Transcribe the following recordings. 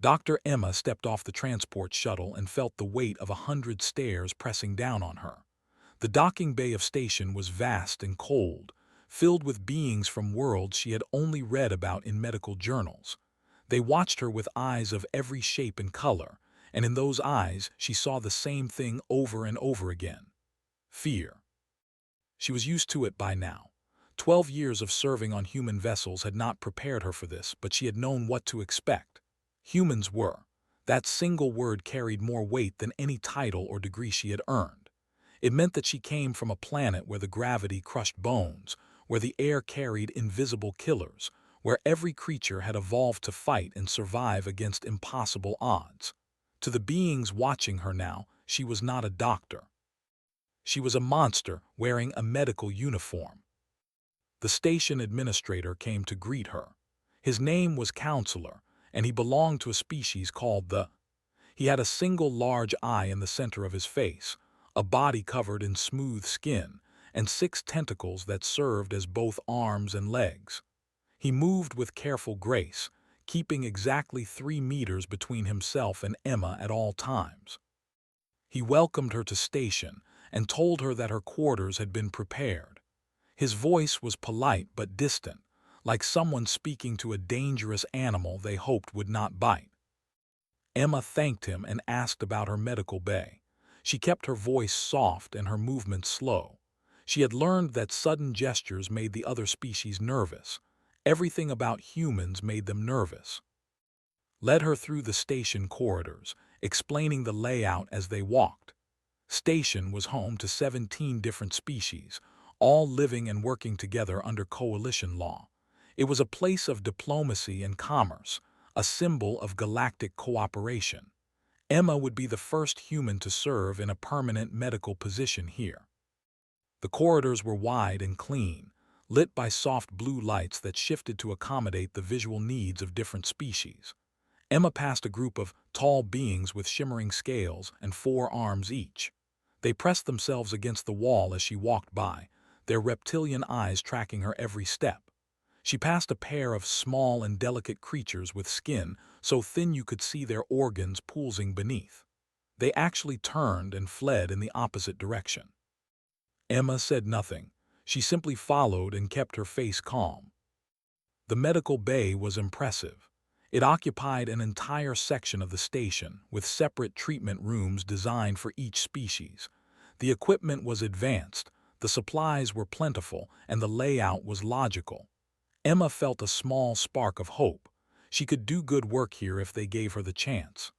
Dr. Emma stepped off the transport shuttle and felt the weight of 100 stairs pressing down on her. The docking bay of station was vast and cold, filled with beings from worlds she had only read about in medical journals. They watched her with eyes of every shape and color, and in those eyes she saw the same thing over and over again: fear. She was used to it by now. 12 years of serving on human vessels had not prepared her for this, but she had known what to expect. Humans were. That single word carried more weight than any title or degree she had earned. It meant that she came from a planet where the gravity crushed bones, where the air carried invisible killers, where every creature had evolved to fight and survive against impossible odds. To the beings watching her now, she was not a doctor. She was a monster wearing a medical uniform. The station administrator came to greet her. His name was Counselor, and he belonged to a species called the... He had a single large eye in the center of his face, a body covered in smooth skin, and 6 tentacles that served as both arms and legs. He moved with careful grace, keeping exactly 3 meters between himself and Emma at all times. He welcomed her to station and told her that her quarters had been prepared. His voice was polite but distant, like someone speaking to a dangerous animal they hoped would not bite. Emma thanked him and asked about her medical bay. She kept her voice soft and her movements slow. She had learned that sudden gestures made the other species nervous. Everything about humans made them nervous. Led her through the station corridors, explaining the layout as they walked. Station was home to 17 different species, all living and working together under coalition law. It was a place of diplomacy and commerce, a symbol of galactic cooperation. Emma would be the first human to serve in a permanent medical position here. The corridors were wide and clean, lit by soft blue lights that shifted to accommodate the visual needs of different species. Emma passed a group of tall beings with shimmering scales and 4 arms each. They pressed themselves against the wall as she walked by, their reptilian eyes tracking her every step. She passed a pair of small and delicate creatures with skin so thin you could see their organs pulsing beneath. They actually turned and fled in the opposite direction. Emma said nothing. She simply followed and kept her face calm. The medical bay was impressive. It occupied an entire section of the station, with separate treatment rooms designed for each species. The equipment was advanced, the supplies were plentiful, and the layout was logical. Emma felt a small spark of hope. She could do good work here if they gave her the chance.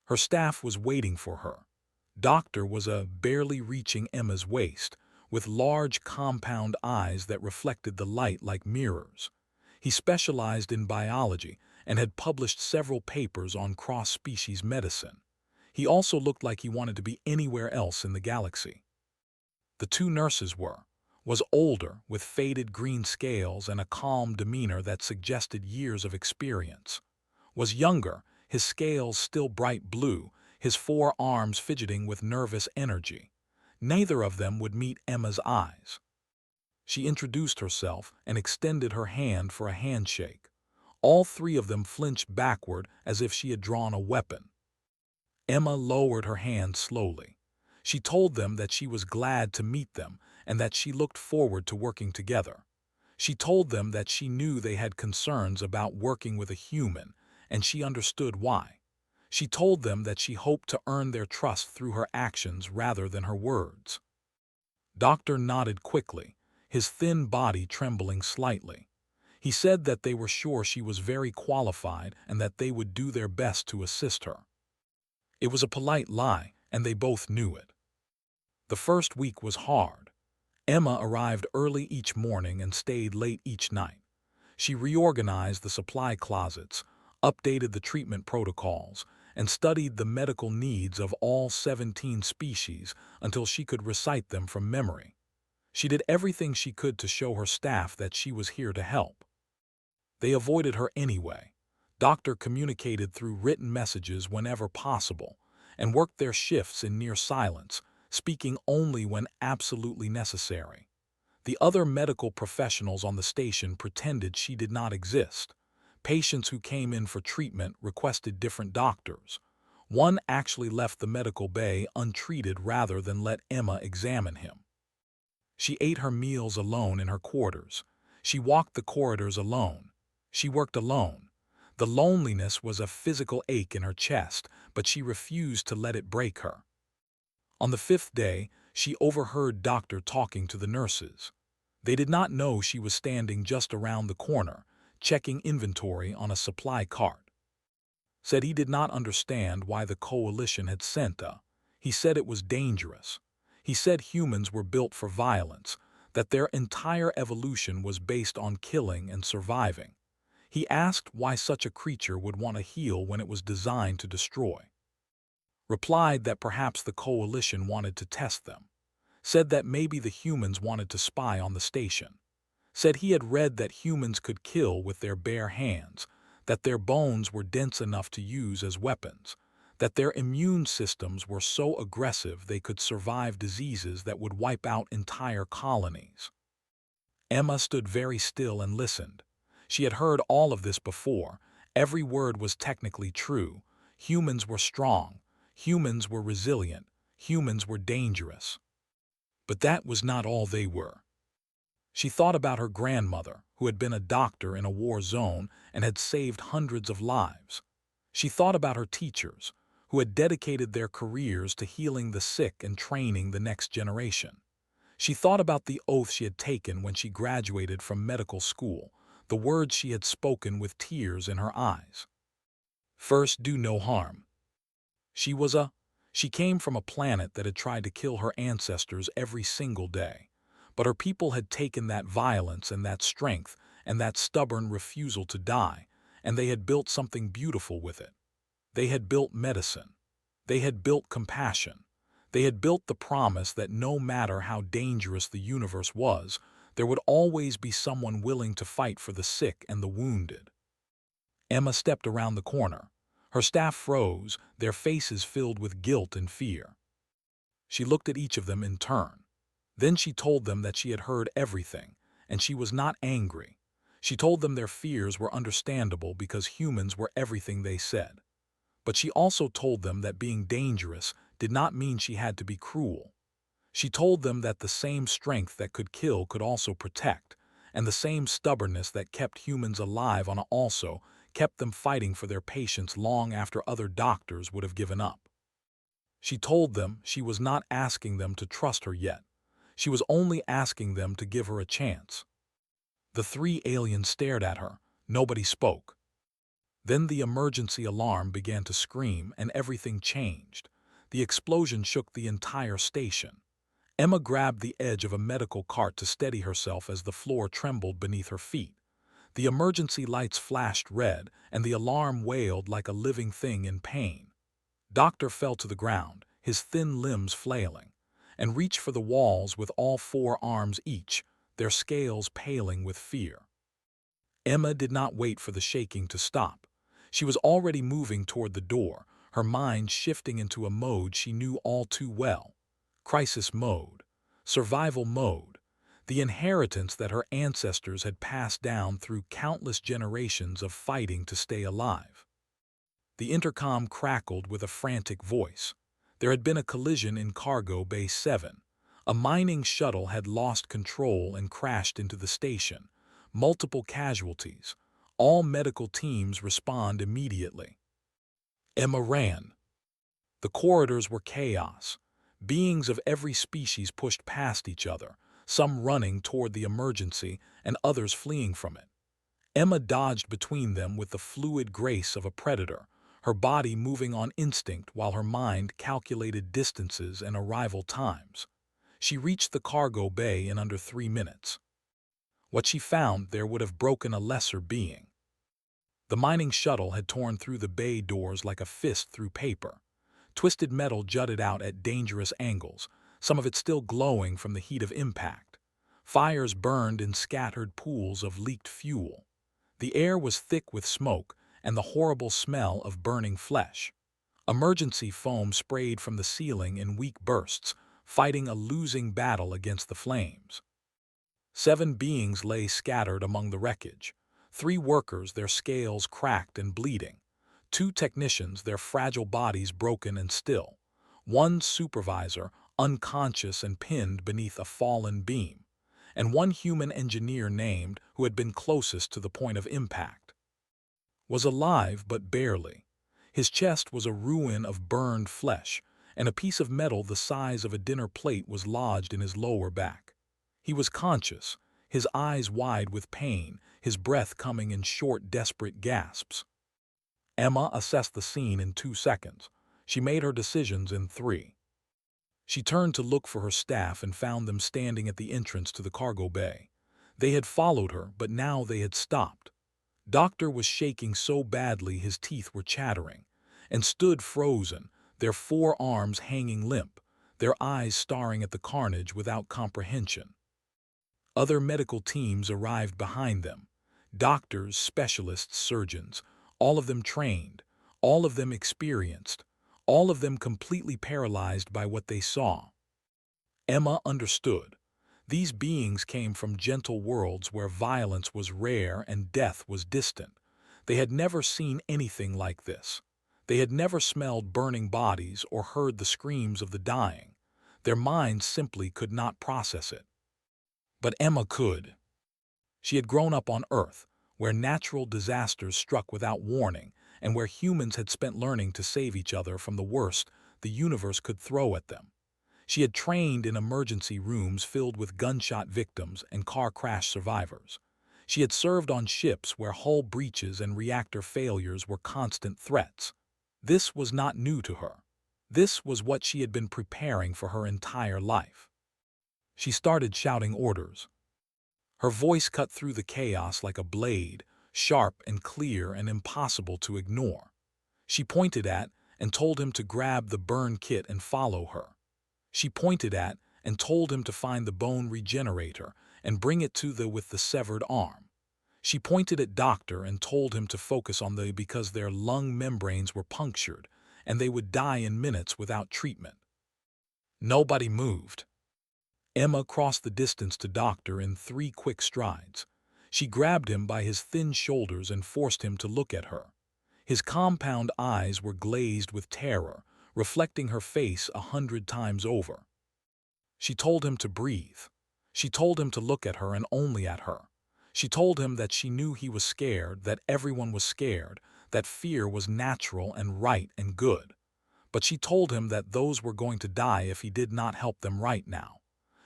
Her staff was waiting for her. Doctor was barely reaching Emma's waist, with large compound eyes that reflected the light like mirrors. He specialized in biology and had published several papers on cross-species medicine. He also looked like he wanted to be anywhere else in the galaxy. The 2 nurses was older, with faded green scales and a calm demeanor that suggested years of experience. Was younger, his scales still bright blue, his 4 arms fidgeting with nervous energy. Neither of them would meet Emma's eyes. She introduced herself and extended her hand for a handshake. All 3 of them flinched backward as if she had drawn a weapon. Emma lowered her hand slowly. She told them that she was glad to meet them and that she looked forward to working together. She told them that she knew they had concerns about working with a human, and she understood why. She told them that she hoped to earn their trust through her actions rather than her words. Doctor nodded quickly, his thin body trembling slightly. He said that they were sure she was very qualified and that they would do their best to assist her. It was a polite lie, and they both knew it. The first week was hard. Emma arrived early each morning and stayed late each night. She reorganized the supply closets, updated the treatment protocols, and studied the medical needs of all 17 species until she could recite them from memory. She did everything she could to show her staff that she was here to help. They avoided her anyway. Doctor communicated through written messages whenever possible, and worked their shifts in near silence, speaking only when absolutely necessary. The other medical professionals on the station pretended she did not exist. Patients who came in for treatment requested different doctors. One actually left the medical bay untreated rather than let Emma examine him. She ate her meals alone in her quarters. She walked the corridors alone. She worked alone. The loneliness was a physical ache in her chest, but she refused to let it break her. On the fifth day, she overheard Doctor talking to the nurses. They did not know she was standing just around the corner, checking inventory on a supply cart. Said he did not understand why the coalition had sent her. He said it was dangerous. He said humans were built for violence, that their entire evolution was based on killing and surviving. He asked why such a creature would want to heal when it was designed to destroy. Replied that perhaps the coalition wanted to test them. Said that maybe the humans wanted to spy on the station. Said he had read that humans could kill with their bare hands, that their bones were dense enough to use as weapons, that their immune systems were so aggressive they could survive diseases that would wipe out entire colonies. Emma stood very still and listened. She had heard all of this before. Every word was technically true. Humans were strong. Humans were resilient. Humans were dangerous. But that was not all they were. She thought about her grandmother, who had been a doctor in a war zone and had saved hundreds of lives. She thought about her teachers, who had dedicated their careers to healing the sick and training the next generation. She thought about the oath she had taken when she graduated from medical school, the words she had spoken with tears in her eyes. First, do no harm. She came from a planet that had tried to kill her ancestors every single day. But her people had taken that violence and that strength and that stubborn refusal to die, and they had built something beautiful with it. They had built medicine. They had built compassion. They had built the promise that no matter how dangerous the universe was, there would always be someone willing to fight for the sick and the wounded. Emma stepped around the corner. Her staff froze, their faces filled with guilt and fear. She looked at each of them in turn. Then she told them that she had heard everything, and she was not angry. She told them their fears were understandable because humans were everything they said. But she also told them that being dangerous did not mean she had to be cruel. She told them that the same strength that could kill could also protect, and the same stubbornness that kept humans alive on also kept them fighting for their patients long after other doctors would have given up. She told them she was not asking them to trust her yet. She was only asking them to give her a chance. The three aliens stared at her. Nobody spoke. Then the emergency alarm began to scream and everything changed. The explosion shook the entire station. Emma grabbed the edge of a medical cart to steady herself as the floor trembled beneath her feet. The emergency lights flashed red, and the alarm wailed like a living thing in pain. Doctor fell to the ground, his thin limbs flailing, and reached for the walls with all 4 arms each, their scales paling with fear. Emma did not wait for the shaking to stop. She was already moving toward the door, her mind shifting into a mode she knew all too well. Crisis mode. Survival mode. The inheritance that her ancestors had passed down through countless generations of fighting to stay alive. The intercom crackled with a frantic voice. There had been a collision in Cargo Bay 7. A mining shuttle had lost control and crashed into the station. Multiple casualties. All medical teams respond immediately. Emma ran. The corridors were chaos. Beings of every species pushed past each other, some running toward the emergency and others fleeing from it. Emma dodged between them with the fluid grace of a predator, her body moving on instinct while her mind calculated distances and arrival times. She reached the cargo bay in under 3 minutes. What she found there would have broken a lesser being. The mining shuttle had torn through the bay doors like a fist through paper. Twisted metal jutted out at dangerous angles, some of it still glowing from the heat of impact. Fires burned in scattered pools of leaked fuel. The air was thick with smoke and the horrible smell of burning flesh. Emergency foam sprayed from the ceiling in weak bursts, fighting a losing battle against the flames. 7 beings lay scattered among the wreckage. 3 workers, their scales cracked and bleeding. 2 technicians, their fragile bodies broken and still. 1 supervisor, unconscious and pinned beneath a fallen beam. And 1 human engineer named, who had been closest to the point of impact. Was alive, but barely. His chest was a ruin of burned flesh, and a piece of metal the size of a dinner plate was lodged in his lower back. He was conscious, his eyes wide with pain, his breath coming in short, desperate gasps. Emma assessed the scene in 2 seconds. She made her decisions in 3. She turned to look for her staff and found them standing at the entrance to the cargo bay. They had followed her, but now they had stopped. Doctor was shaking so badly his teeth were chattering, and stood frozen, their 4 arms hanging limp, their eyes staring at the carnage without comprehension. Other medical teams arrived behind them. Doctors, specialists, surgeons, all of them trained, all of them experienced, all of them completely paralyzed by what they saw. Emma understood. These beings came from gentle worlds where violence was rare and death was distant. They had never seen anything like this. They had never smelled burning bodies or heard the screams of the dying. Their minds simply could not process it. But Emma could. She had grown up on Earth, where natural disasters struck without warning and where humans had spent learning to save each other from the worst the universe could throw at them. She had trained in emergency rooms filled with gunshot victims and car crash survivors. She had served on ships where hull breaches and reactor failures were constant threats. This was not new to her. This was what she had been preparing for her entire life. She started shouting orders. Her voice cut through the chaos like a blade, sharp and clear and impossible to ignore. She pointed at and told him to grab the burn kit and follow her. She pointed at and told him to find the bone regenerator and bring it to with the severed arm. She pointed at Doctor and told him to focus on because their lung membranes were punctured and they would die in minutes without treatment. Nobody moved. Emma crossed the distance to Doctor in 3 quick strides. She grabbed him by his thin shoulders and forced him to look at her. His compound eyes were glazed with terror, reflecting her face 100 times over. She told him to breathe. She told him to look at her and only at her. She told him that she knew he was scared, that everyone was scared, that fear was natural and right and good. But she told him that those were going to die if he did not help them right now.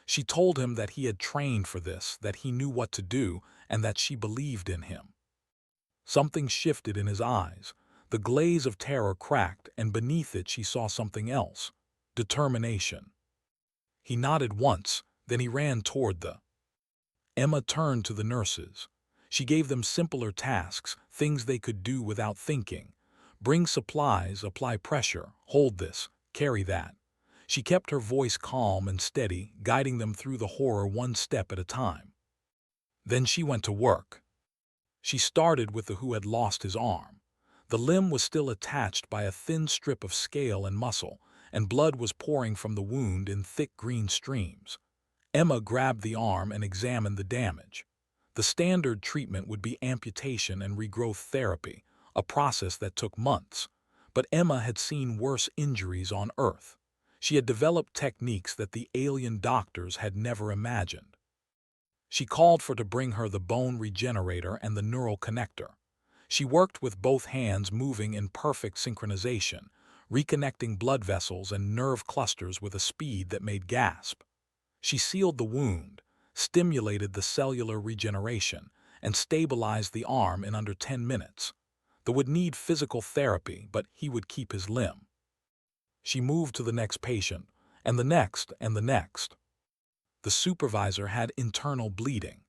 She told him that he had trained for this, that he knew what to do, and that she believed in him. Something shifted in his eyes. The glaze of terror cracked, and beneath it she saw something else. Determination. He nodded once, then he ran toward the... Emma turned to the nurses. She gave them simpler tasks, things they could do without thinking. Bring supplies, apply pressure, hold this, carry that. She kept her voice calm and steady, guiding them through the horror 1 step at a time. Then she went to work. She started with the who had lost his arm. The limb was still attached by a thin strip of scale and muscle, and blood was pouring from the wound in thick green streams. Emma grabbed the arm and examined the damage. The standard treatment would be amputation and regrowth therapy, a process that took months. But Emma had seen worse injuries on Earth. She had developed techniques that the alien doctors had never imagined. She called for to bring her the bone regenerator and the neural connector. She worked with both hands moving in perfect synchronization, reconnecting blood vessels and nerve clusters with a speed that made gasp. She sealed the wound, stimulated the cellular regeneration, and stabilized the arm in under 10 minutes. They would need physical therapy, but he would keep his limb. She moved to the next patient, and the next, and the next. The supervisor had internal bleeding.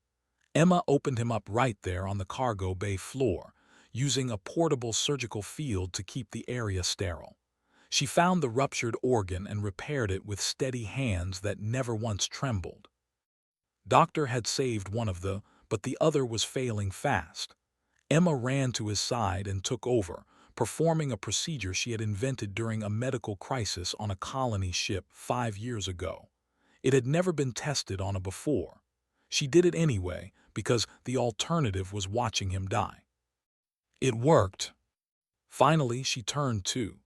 Emma opened him up right there on the cargo bay floor, using a portable surgical field to keep the area sterile. She found the ruptured organ and repaired it with steady hands that never once trembled. Doctor had saved one of but the other was failing fast. Emma ran to his side and took over, performing a procedure she had invented during a medical crisis on a colony ship 5 years ago. It had never been tested on before. She did it anyway, because the alternative was watching him die. It worked. Finally, she turned to.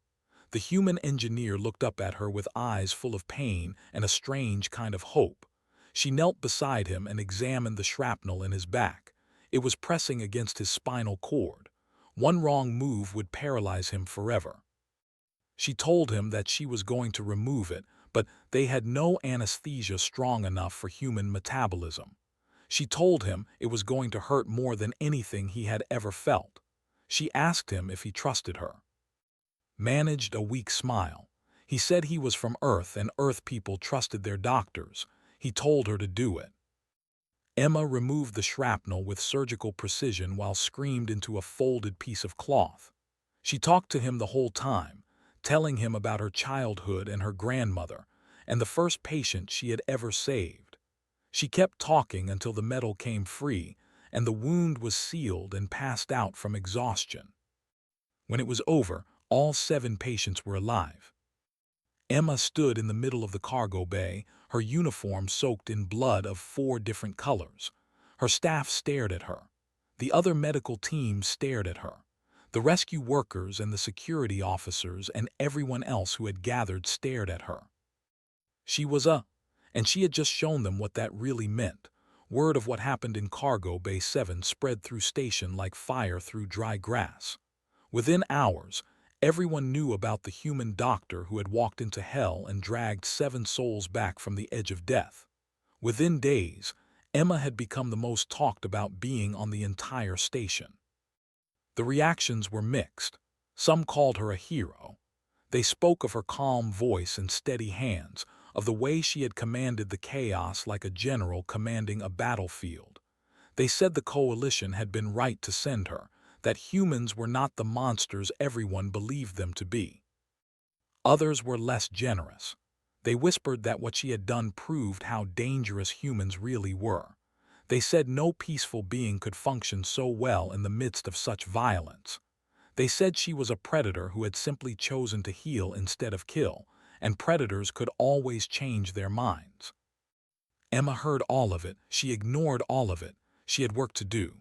The human engineer looked up at her with eyes full of pain and a strange kind of hope. She knelt beside him and examined the shrapnel in his back. It was pressing against his spinal cord. One wrong move would paralyze him forever. She told him that she was going to remove it, but they had no anesthesia strong enough for human metabolism. She told him it was going to hurt more than anything he had ever felt. She asked him if he trusted her. Managed a weak smile. He said he was from Earth and Earth people trusted their doctors. He told her to do it. Emma removed the shrapnel with surgical precision while screamed into a folded piece of cloth. She talked to him the whole time, telling him about her childhood and her grandmother, and the first patient she had ever saved. She kept talking until the metal came free, and the wound was sealed and passed out from exhaustion. When it was over, all 7 patients were alive. Emma stood in the middle of the cargo bay, her uniform soaked in blood of 4 different colors. Her staff stared at her. The other medical team stared at her. The rescue workers and the security officers and everyone else who had gathered stared at her. She was and she had just shown them what that really meant. Word of what happened in Cargo Bay 7 spread through station like fire through dry grass. Within hours, everyone knew about the human doctor who had walked into hell and dragged 7 souls back from the edge of death. Within days, Emma had become the most talked about being on the entire station. The reactions were mixed. Some called her a hero. They spoke of her calm voice and steady hands, of the way she had commanded the chaos like a general commanding a battlefield. They said the coalition had been right to send her, that humans were not the monsters everyone believed them to be. Others were less generous. They whispered that what she had done proved how dangerous humans really were. They said no peaceful being could function so well in the midst of such violence. They said she was a predator who had simply chosen to heal instead of kill, and predators could always change their minds. Emma heard all of it. She ignored all of it. She had work to do.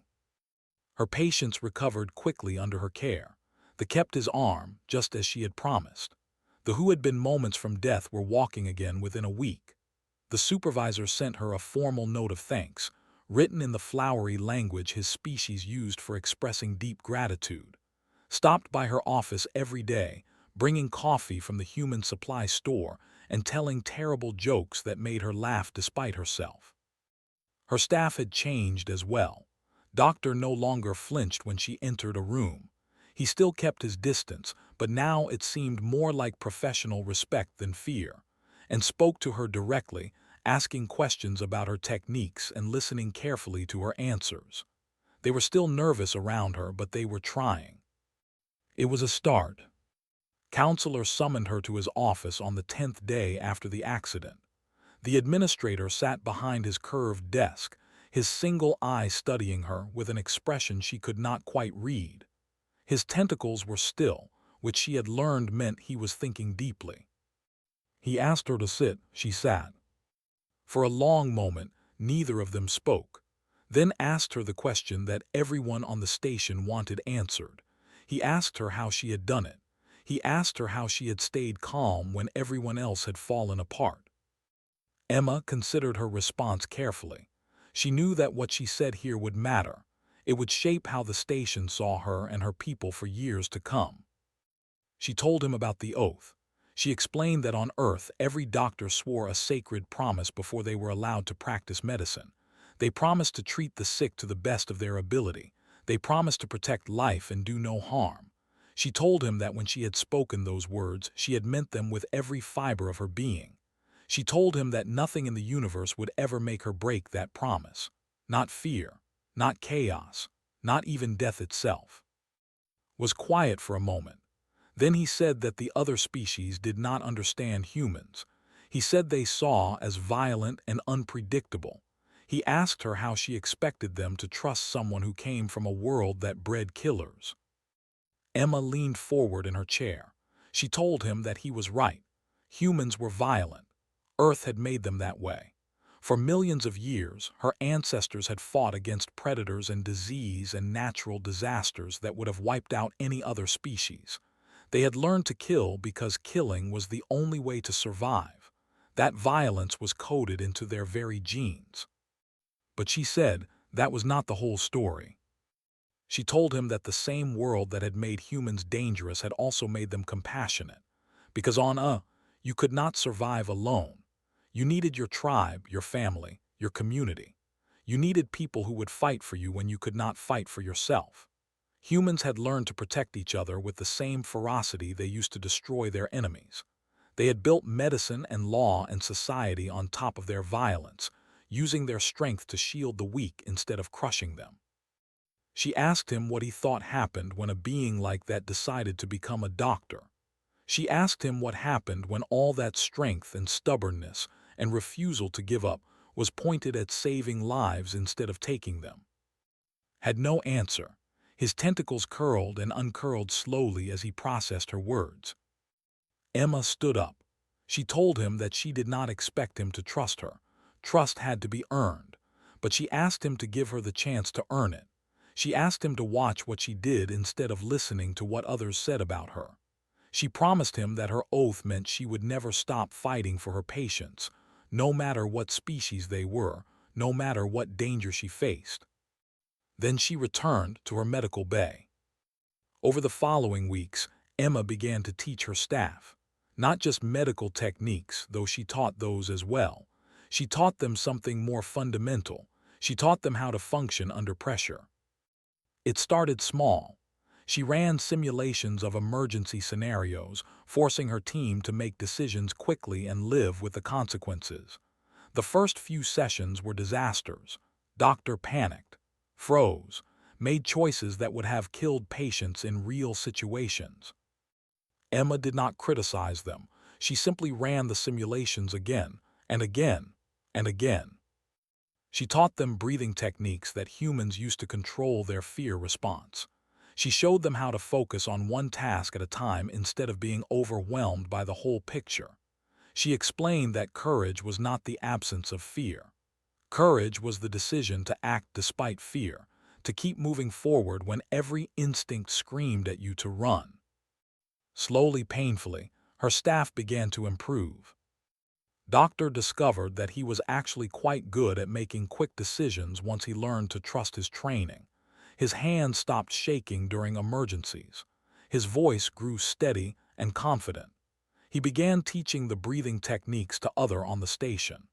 Her patients recovered quickly under her care. They kept his arm, just as she had promised. The who had been moments from death were walking again within a week. The supervisor sent her a formal note of thanks, written in the flowery language his species used for expressing deep gratitude. Stopped by her office every day, bringing coffee from the human supply store and telling terrible jokes that made her laugh despite herself. Her staff had changed as well. Doctor no longer flinched when she entered a room. He still kept his distance, but now it seemed more like professional respect than fear, and spoke to her directly, asking questions about her techniques and listening carefully to her answers. They were still nervous around her, but they were trying. It was a start. Counselor summoned her to his office on the 10th day after the accident. The administrator sat behind his curved desk, his single eye studying her with an expression she could not quite read. His tentacles were still, which she had learned meant he was thinking deeply. He asked her to sit. She sat. For a long moment, neither of them spoke, then asked her the question that everyone on the station wanted answered. He asked her how she had done it. He asked her how she had stayed calm when everyone else had fallen apart. Emma considered her response carefully. She knew that what she said here would matter. It would shape how the station saw her and her people for years to come. She told him about the oath. She explained that on Earth every doctor swore a sacred promise before they were allowed to practice medicine. They promised to treat the sick to the best of their ability. They promised to protect life and do no harm. She told him that when she had spoken those words, she had meant them with every fiber of her being. She told him that nothing in the universe would ever make her break that promise. Not fear, not chaos, not even death itself. Was quiet for a moment. Then he said that the other species did not understand humans. He said they saw as violent and unpredictable. He asked her how she expected them to trust someone who came from a world that bred killers. Emma leaned forward in her chair. She told him that he was right. Humans were violent. Earth had made them that way. For millions of years, her ancestors had fought against predators and disease and natural disasters that would have wiped out any other species. They had learned to kill because killing was the only way to survive. That violence was coded into their very genes. But she said that was not the whole story. She told him that the same world that had made humans dangerous had also made them compassionate. Because you could not survive alone. You needed your tribe, your family, your community. You needed people who would fight for you when you could not fight for yourself. Humans had learned to protect each other with the same ferocity they used to destroy their enemies. They had built medicine and law and society on top of their violence, using their strength to shield the weak instead of crushing them. She asked him what he thought happened when a being like that decided to become a doctor. She asked him what happened when all that strength and stubbornness and refusal to give up was pointed at saving lives instead of taking them. Had no answer. His tentacles curled and uncurled slowly as he processed her words. Emma stood up. She told him that she did not expect him to trust her. Trust had to be earned. But she asked him to give her the chance to earn it. She asked him to watch what she did instead of listening to what others said about her. She promised him that her oath meant she would never stop fighting for her patients, no matter what species they were, no matter what danger she faced. Then she returned to her medical bay. Over the following weeks, Emma began to teach her staff. Not just medical techniques, though she taught those as well. She taught them something more fundamental. She taught them how to function under pressure. It started small. She ran simulations of emergency scenarios, forcing her team to make decisions quickly and live with the consequences. The first few sessions were disasters. Doctor panicked, froze, made choices that would have killed patients in real situations. Emma did not criticize them. She simply ran the simulations again and again and again. She taught them breathing techniques that humans used to control their fear response. She showed them how to focus on one task at a time instead of being overwhelmed by the whole picture. She explained that courage was not the absence of fear. Courage was the decision to act despite fear, to keep moving forward when every instinct screamed at you to run. Slowly, painfully, her staff began to improve. Doctor discovered that he was actually quite good at making quick decisions once he learned to trust his training. His hands stopped shaking during emergencies. His voice grew steady and confident. He began teaching the breathing techniques to others on the station.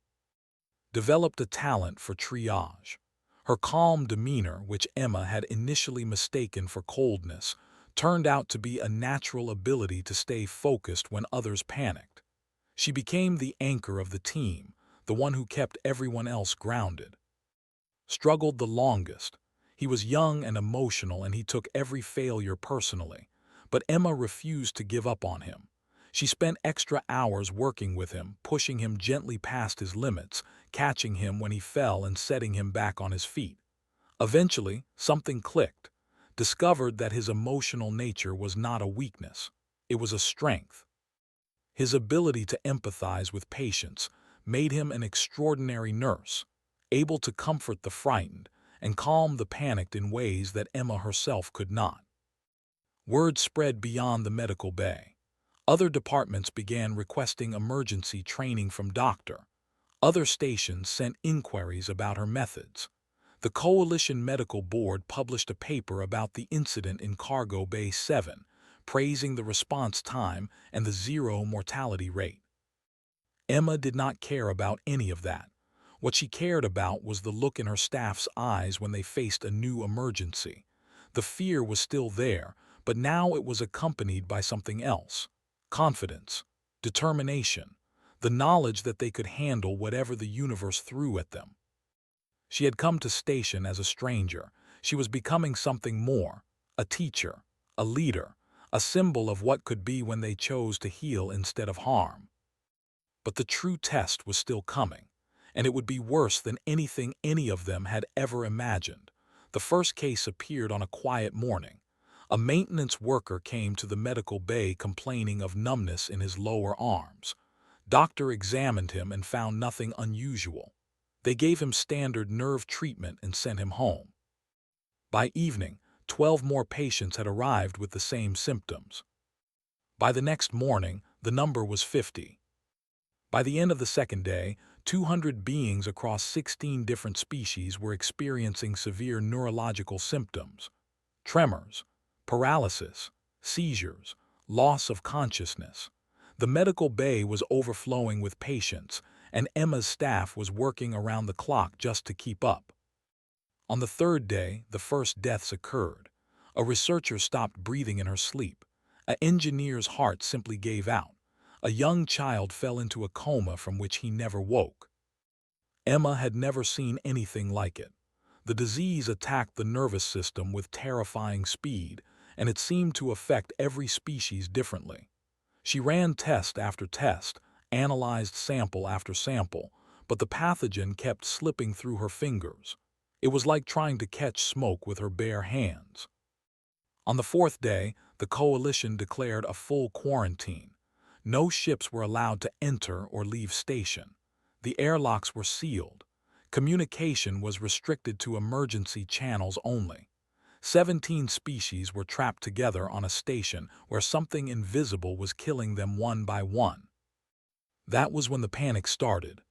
Developed a talent for triage. Her calm demeanor, which Emma had initially mistaken for coldness, turned out to be a natural ability to stay focused when others panicked. She became the anchor of the team, the one who kept everyone else grounded. Struggled the longest. He was young and emotional and he took every failure personally. But Emma refused to give up on him. She spent extra hours working with him, pushing him gently past his limits, catching him when he fell and setting him back on his feet. Eventually, something clicked. Discovered that his emotional nature was not a weakness. It was a strength. His ability to empathize with patients made him an extraordinary nurse, able to comfort the frightened and calm the panicked in ways that Emma herself could not. Word spread beyond the medical bay. Other departments began requesting emergency training from Doctor. Other stations sent inquiries about her methods. The Coalition Medical Board published a paper about the incident in Cargo Bay 7, praising the response time and the zero mortality rate. Emma did not care about any of that. What she cared about was the look in her staff's eyes when they faced a new emergency. The fear was still there, but now it was accompanied by something else. Confidence, determination, the knowledge that they could handle whatever the universe threw at them. She had come to station as a stranger. She was becoming something more, a teacher, a leader, a symbol of what could be when they chose to heal instead of harm. But the true test was still coming, and it would be worse than anything any of them had ever imagined. The first case appeared on a quiet morning. A maintenance worker came to the medical bay complaining of numbness in his lower arms. Doctor examined him and found nothing unusual. They gave him standard nerve treatment and sent him home. By evening, 12 more patients had arrived with the same symptoms. By the next morning, the number was 50. By the end of the second day, 200 beings across 16 different species were experiencing severe neurological symptoms: tremors, paralysis, seizures, loss of consciousness. The medical bay was overflowing with patients, and Emma's staff was working around the clock just to keep up. On the third day, the first deaths occurred. A researcher stopped breathing in her sleep. An engineer's heart simply gave out. A young child fell into a coma from which he never woke. Emma had never seen anything like it. The disease attacked the nervous system with terrifying speed, and it seemed to affect every species differently. She ran test after test, analyzed sample after sample, but the pathogen kept slipping through her fingers. It was like trying to catch smoke with her bare hands. On the fourth day, the coalition declared a full quarantine. No ships were allowed to enter or leave station. The airlocks were sealed. Communication was restricted to emergency channels only. 17 species were trapped together on a station where something invisible was killing them one by one. That was when the panic started.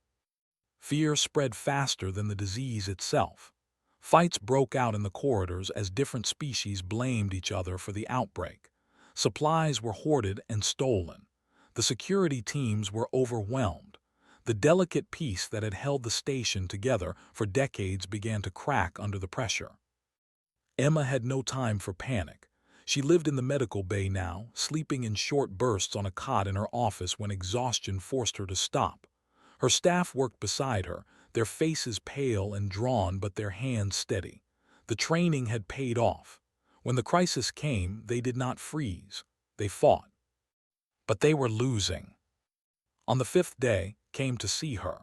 Fear spread faster than the disease itself. Fights broke out in the corridors as different species blamed each other for the outbreak. Supplies were hoarded and stolen. The security teams were overwhelmed. The delicate peace that had held the station together for decades began to crack under the pressure. Emma had no time for panic. She lived in the medical bay now, sleeping in short bursts on a cot in her office when exhaustion forced her to stop. Her staff worked beside her, their faces pale and drawn but their hands steady. The training had paid off. When the crisis came, they did not freeze. They fought. But they were losing. On the fifth day, came to see her.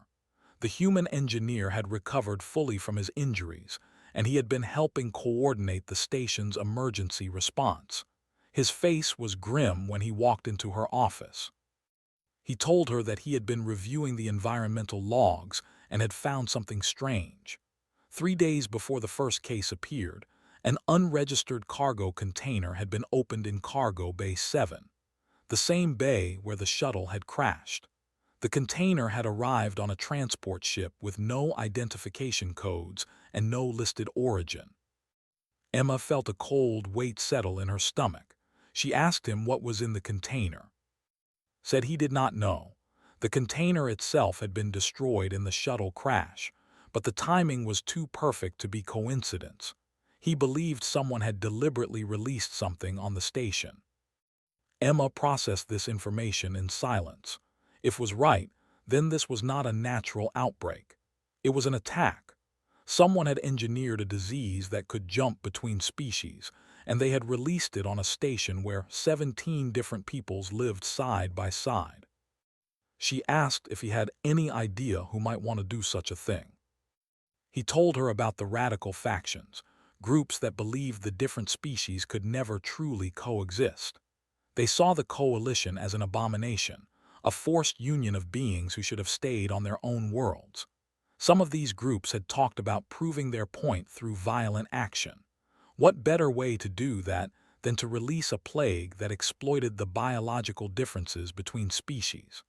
The human engineer had recovered fully from his injuries, and he had been helping coordinate the station's emergency response. His face was grim when he walked into her office. He told her that he had been reviewing the environmental logs and had found something strange. 3 days before the first case appeared, an unregistered cargo container had been opened in Cargo Bay 7, the same bay where the shuttle had crashed. The container had arrived on a transport ship with no identification codes and no listed origin. Emma felt a cold weight settle in her stomach. She asked him what was in the container. Said he did not know. The container itself had been destroyed in the shuttle crash, but the timing was too perfect to be coincidence. He believed someone had deliberately released something on the station. Emma processed this information in silence. If it was right, then this was not a natural outbreak. It was an attack. Someone had engineered a disease that could jump between species, and they had released it on a station where 17 different peoples lived side by side. She asked if he had any idea who might want to do such a thing. He told her about the radical factions, groups that believed the different species could never truly coexist. They saw the coalition as an abomination, a forced union of beings who should have stayed on their own worlds. Some of these groups had talked about proving their point through violent action. What better way to do that than to release a plague that exploited the biological differences between species?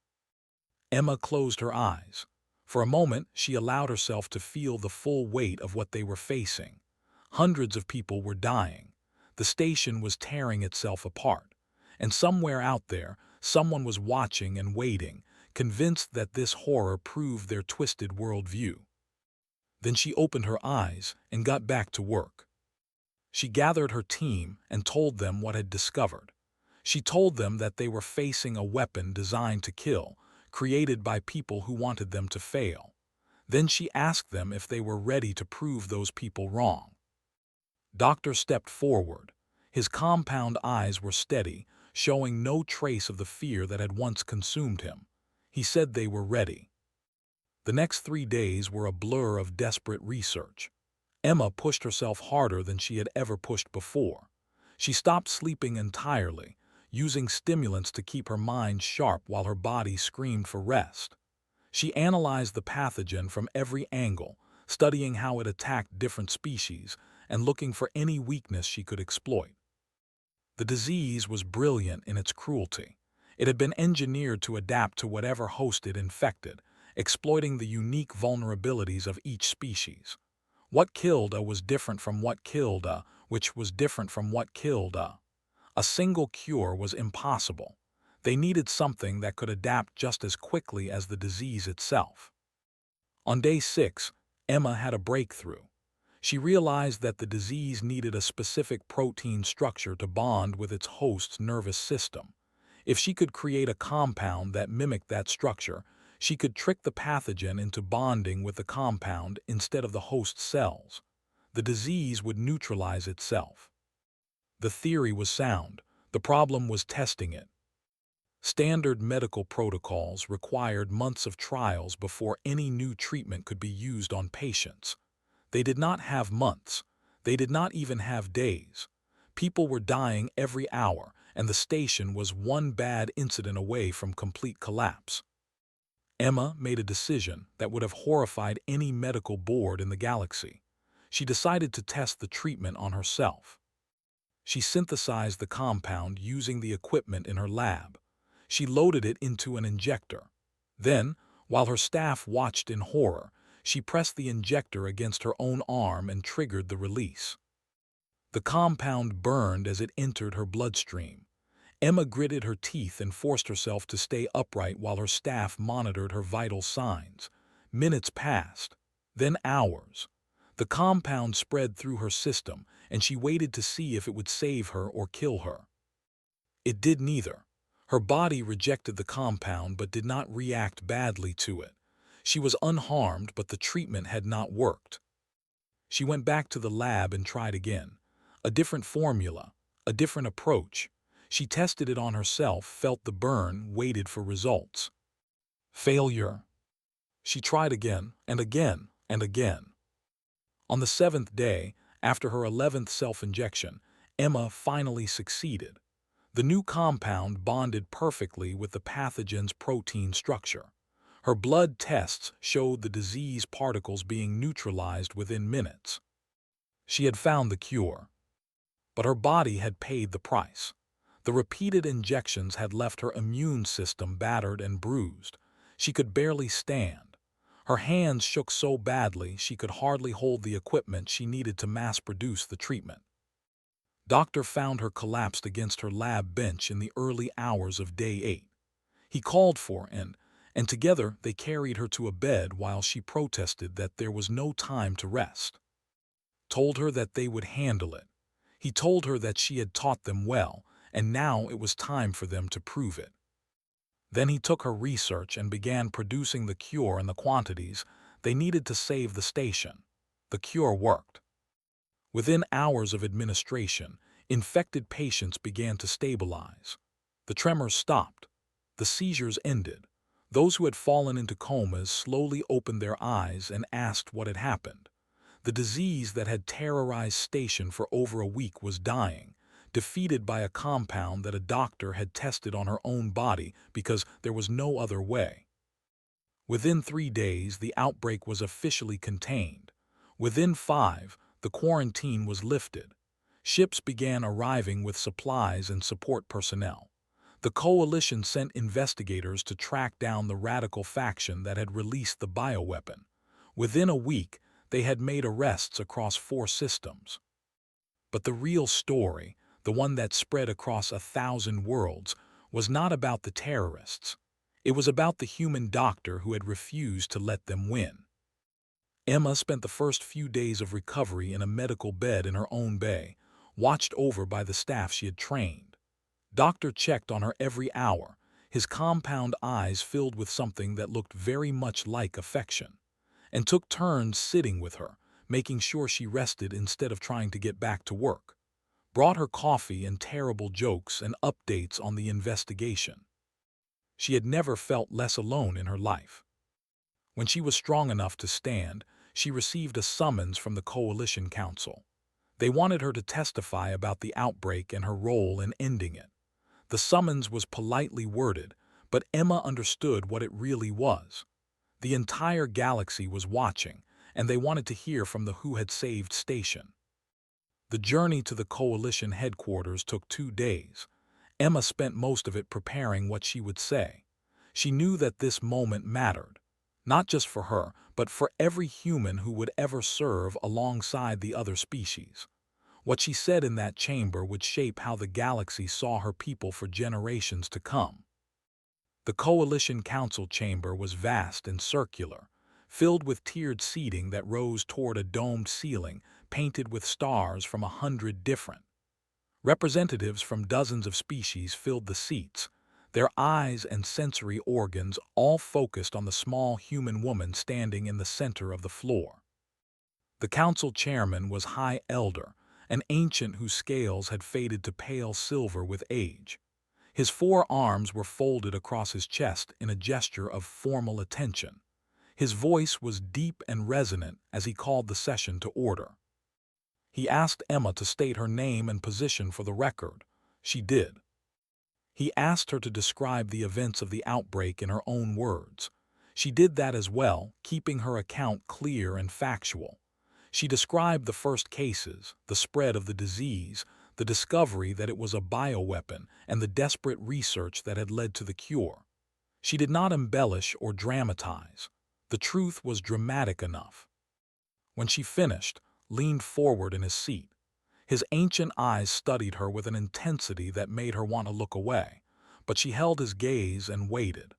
Emma closed her eyes. For a moment, she allowed herself to feel the full weight of what they were facing. Hundreds of people were dying. The station was tearing itself apart. And somewhere out there, someone was watching and waiting, convinced that this horror proved their twisted worldview. Then she opened her eyes and got back to work. She gathered her team and told them what had discovered. She told them that they were facing a weapon designed to kill, created by people who wanted them to fail. Then she asked them if they were ready to prove those people wrong. Doctor stepped forward. His compound eyes were steady, showing no trace of the fear that had once consumed him. He said they were ready. The next 3 days were a blur of desperate research. Emma pushed herself harder than she had ever pushed before. She stopped sleeping entirely, using stimulants to keep her mind sharp while her body screamed for rest. She analyzed the pathogen from every angle, studying how it attacked different species and looking for any weakness she could exploit. The disease was brilliant in its cruelty. It had been engineered to adapt to whatever host it infected, exploiting the unique vulnerabilities of each species. What killed a was different from what killed a, which was different from what killed a. A single cure was impossible. They needed something that could adapt just as quickly as the disease itself. On day 6, Emma had a breakthrough. She realized that the disease needed a specific protein structure to bond with its host's nervous system. If she could create a compound that mimicked that structure, she could trick the pathogen into bonding with the compound instead of the host cells. The disease would neutralize itself. The theory was sound. The problem was testing it. Standard medical protocols required months of trials before any new treatment could be used on patients. They did not have months. They did not even have days. People were dying every hour, and the station was one bad incident away from complete collapse. Emma made a decision that would have horrified any medical board in the galaxy. She decided to test the treatment on herself. She synthesized the compound using the equipment in her lab. She loaded it into an injector. Then, while her staff watched in horror, she pressed the injector against her own arm and triggered the release. The compound burned as it entered her bloodstream. Emma gritted her teeth and forced herself to stay upright while her staff monitored her vital signs. Minutes passed, then hours. The compound spread through her system, and she waited to see if it would save her or kill her. It did neither. Her body rejected the compound but did not react badly to it. She was unharmed, but the treatment had not worked. She went back to the lab and tried again. A different formula, a different approach. She tested it on herself, felt the burn, waited for results. Failure. She tried again, and again, and again. On the 7th day, after her 11th self-injection, Emma finally succeeded. The new compound bonded perfectly with the pathogen's protein structure. Her blood tests showed the disease particles being neutralized within minutes. She had found the cure. But her body had paid the price. The repeated injections had left her immune system battered and bruised. She could barely stand. Her hands shook so badly she could hardly hold the equipment she needed to mass-produce the treatment. Doctor found her collapsed against her lab bench in the early hours of day 8. He called for and together they carried her to a bed while she protested that there was no time to rest. Told her that they would handle it. He told her that she had taught them well, and now it was time for them to prove it. Then he took her research and began producing the cure in the quantities they needed to save the station. The cure worked. Within hours of administration, infected patients began to stabilize. The tremors stopped. The seizures ended. Those who had fallen into comas slowly opened their eyes and asked what had happened. The disease that had terrorized Station for over a week was dying, defeated by a compound that a doctor had tested on her own body because there was no other way. Within 3 days, the outbreak was officially contained. Within 5, the quarantine was lifted. Ships began arriving with supplies and support personnel. The coalition sent investigators to track down the radical faction that had released the bioweapon. Within a week, they had made arrests across 4 systems. But the real story, the one that spread across 1,000 worlds, was not about the terrorists. It was about the human doctor who had refused to let them win. Emma spent the first few days of recovery in a medical bed in her own bay, watched over by the staff she had trained. Doctor checked on her every hour, his compound eyes filled with something that looked very much like affection, and took turns sitting with her, making sure she rested instead of trying to get back to work. Brought her coffee and terrible jokes and updates on the investigation. She had never felt less alone in her life. When she was strong enough to stand, she received a summons from the Coalition Council. They wanted her to testify about the outbreak and her role in ending it. The summons was politely worded, but Emma understood what it really was. The entire galaxy was watching, and they wanted to hear from the who had saved station. The journey to the Coalition headquarters took 2 days. Emma spent most of it preparing what she would say. She knew that this moment mattered, not just for her, but for every human who would ever serve alongside the other species. What she said in that chamber would shape how the galaxy saw her people for generations to come. The Coalition Council chamber was vast and circular, filled with tiered seating that rose toward a domed ceiling painted with stars from 100 different. Representatives from dozens of species filled the seats, their eyes and sensory organs all focused on the small human woman standing in the center of the floor. The council chairman was High Elder, an ancient whose scales had faded to pale silver with age. His 4 arms were folded across his chest in a gesture of formal attention. His voice was deep and resonant as he called the session to order. He asked Emma to state her name and position for the record. She did. He asked her to describe the events of the outbreak in her own words. She did that as well, keeping her account clear and factual. She described the first cases, the spread of the disease, the discovery that it was a bioweapon, and the desperate research that had led to the cure. She did not embellish or dramatize. The truth was dramatic enough. When she finished, leaned forward in his seat. His ancient eyes studied her with an intensity that made her want to look away, but she held his gaze and waited.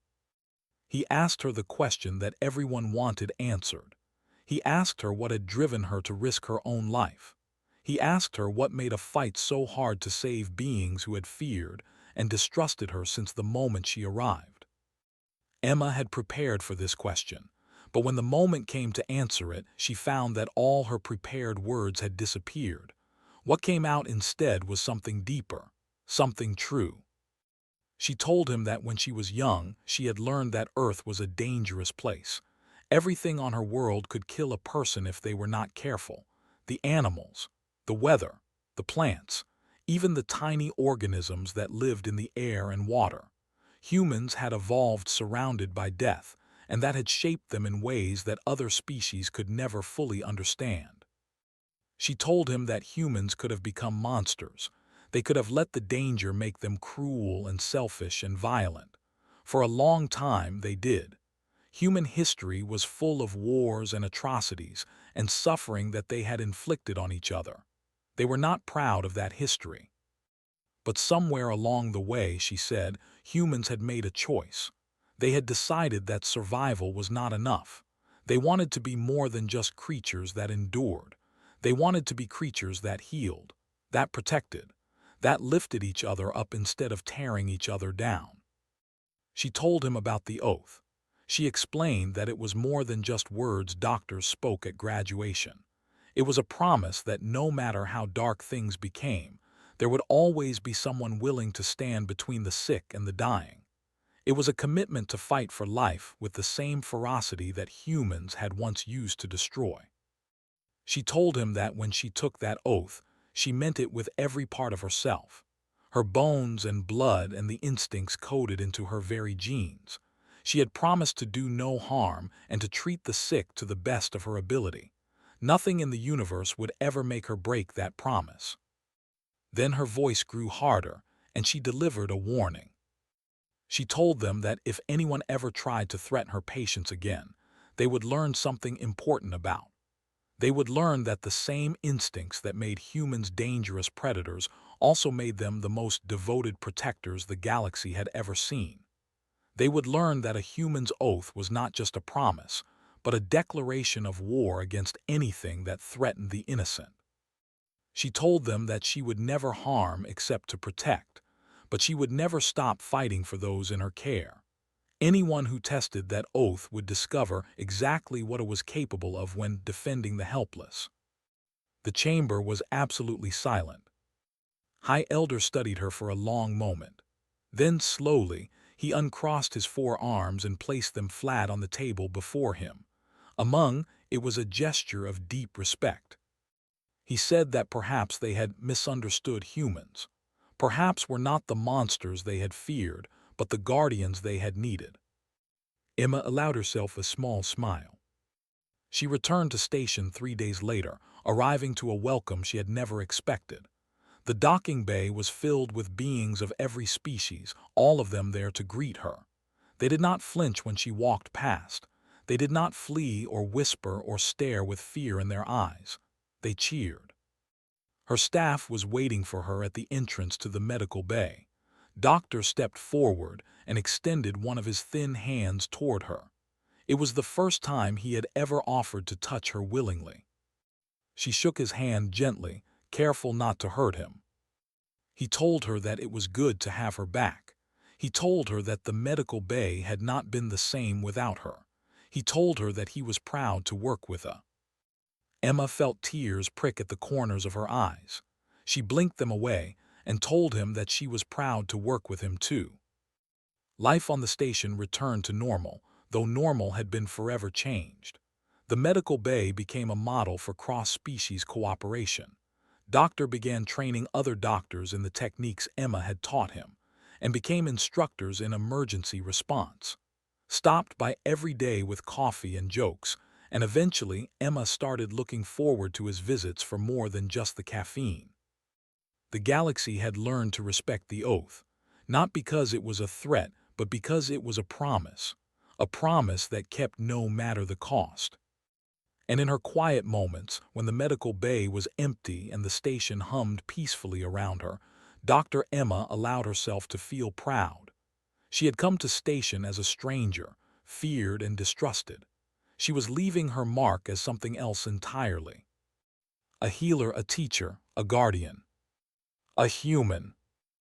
He asked her the question that everyone wanted answered. He asked her what had driven her to risk her own life. He asked her what made a fight so hard to save beings who had feared and distrusted her since the moment she arrived. Emma had prepared for this question, but when the moment came to answer it, she found that all her prepared words had disappeared. What came out instead was something deeper, something true. She told him that when she was young, she had learned that Earth was a dangerous place. Everything on her world could kill a person if they were not careful. The animals, the weather, the plants, even the tiny organisms that lived in the air and water. Humans had evolved surrounded by death, and that had shaped them in ways that other species could never fully understand. She told him that humans could have become monsters. They could have let the danger make them cruel and selfish and violent. For a long time they did. Human history was full of wars and atrocities and suffering that they had inflicted on each other. They were not proud of that history. But somewhere along the way, she said, humans had made a choice. They had decided that survival was not enough. They wanted to be more than just creatures that endured. They wanted to be creatures that healed, that protected, that lifted each other up instead of tearing each other down. She told him about the oath. She explained that it was more than just words doctors spoke at graduation. It was a promise that no matter how dark things became, there would always be someone willing to stand between the sick and the dying. It was a commitment to fight for life with the same ferocity that humans had once used to destroy. She told him that when she took that oath, she meant it with every part of herself. Her bones and blood and the instincts coded into her very genes. She had promised to do no harm and to treat the sick to the best of her ability. Nothing in the universe would ever make her break that promise. Then her voice grew harder, and she delivered a warning. She told them that if anyone ever tried to threaten her patients again, they would learn something important about. They would learn that the same instincts that made humans dangerous predators also made them the most devoted protectors the galaxy had ever seen. They would learn that a human's oath was not just a promise, but a declaration of war against anything that threatened the innocent. She told them that she would never harm except to protect, but she would never stop fighting for those in her care. Anyone who tested that oath would discover exactly what it was capable of when defending the helpless. The chamber was absolutely silent. High Elder studied her for a long moment. Then, slowly, he uncrossed his 4 arms and placed them flat on the table before him. It was a gesture of deep respect. He said that perhaps they had misunderstood humans. Perhaps were not the monsters they had feared, but the guardians they had needed. Emma allowed herself a small smile. She returned to station 3 days later, arriving to a welcome she had never expected. The docking bay was filled with beings of every species, all of them there to greet her. They did not flinch when she walked past. They did not flee or whisper or stare with fear in their eyes. They cheered. Her staff was waiting for her at the entrance to the medical bay. Doctor stepped forward and extended one of his thin hands toward her. It was the first time he had ever offered to touch her willingly. She shook his hand gently, careful not to hurt him. He told her that it was good to have her back. He told her that the medical bay had not been the same without her. He told her that he was proud to work with her. Emma felt tears prick at the corners of her eyes. She blinked them away and told him that she was proud to work with him too. Life on the station returned to normal, though normal had been forever changed. The medical bay became a model for cross-species cooperation. Doctor began training other doctors in the techniques Emma had taught him, and became instructors in emergency response. Stopped by every day with coffee and jokes, and eventually Emma started looking forward to his visits for more than just the caffeine. The galaxy had learned to respect the oath, not because it was a threat, but because it was a promise that kept no matter the cost. And in her quiet moments, when the medical bay was empty and the station hummed peacefully around her, Dr. Emma allowed herself to feel proud. She had come to station as a stranger, feared and distrusted. She was leaving her mark as something else entirely. A healer, a teacher, a guardian. A human.